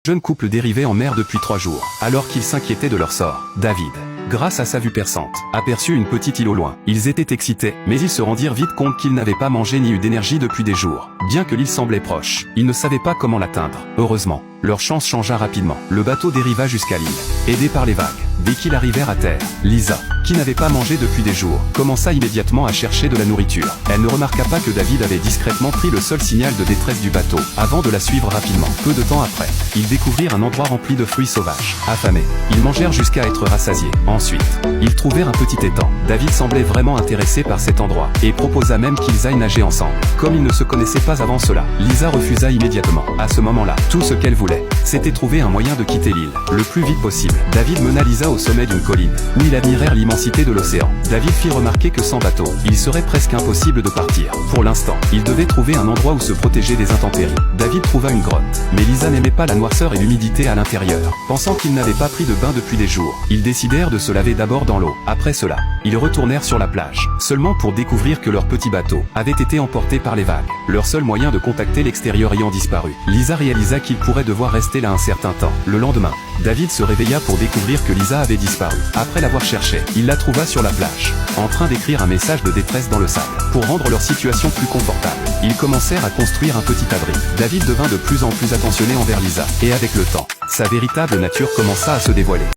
Jeune couple dérivé en mer depuis 3 jours, alors qu'ils s'inquiétaient de leur sort. David, grâce à sa vue perçante, aperçut une petite île au loin. Ils étaient excités, mais ils se rendirent vite compte qu'ils n'avaient pas mangé ni eu d'énergie depuis des jours. Bien que l'île semblait proche, ils ne savaient pas comment l'atteindre. Heureusement, leur chance changea rapidement. Le bateau dériva jusqu'à l'île, aidé par les vagues. Dès qu'ils arrivèrent à terre, Lisa, qui n'avait pas mangé depuis des jours, commença immédiatement à chercher de la nourriture. Elle ne remarqua pas que David avait discrètement pris le seul signal de détresse du bateau, avant de la suivre rapidement. Peu de temps après, ils découvrirent un endroit rempli de fruits sauvages. Affamés, ils mangèrent jusqu'à être rassasiés. Ensuite, ils trouvèrent un petit étang. David semblait vraiment intéressé par cet endroit, et proposa même qu'ils aillent nager ensemble. Comme ils ne se connaissaient pas avant cela, Lisa refusa immédiatement. À ce moment-là, tout ce qu'elle voulait, c'était trouver un moyen de quitter l'île, le plus vite possible. David mena Lisa au sommet d'une colline, où ils admirèrent l'immensité de l'océan. David fit remarquer que sans bateau, il serait presque impossible de partir. Pour l'instant, ils devaient trouver un endroit où se protéger des intempéries. David trouva une grotte, mais Lisa n'aimait pas la noirceur et l'humidité à l'intérieur. Pensant qu'ils n'avaient pas pris de bain depuis des jours, ils décidèrent de se laver d'abord dans l'eau. Après cela, ils retournèrent sur la plage, seulement pour découvrir que leur petit bateau avait été emporté par les vagues, leur seul moyen de contacter l'extérieur ayant disparu. Lisa réalisa qu'il pourrait devoir rester là un certain temps. Le lendemain, David se réveilla pour découvrir que Lisa avait disparu. Après l'avoir cherchée, il la trouva sur la plage, en train d'écrire un message de détresse dans le sable. Pour rendre leur situation plus confortable, ils commencèrent à construire un petit abri. David devint de plus en plus attentionné envers Lisa, et avec le temps, sa véritable nature commença à se dévoiler.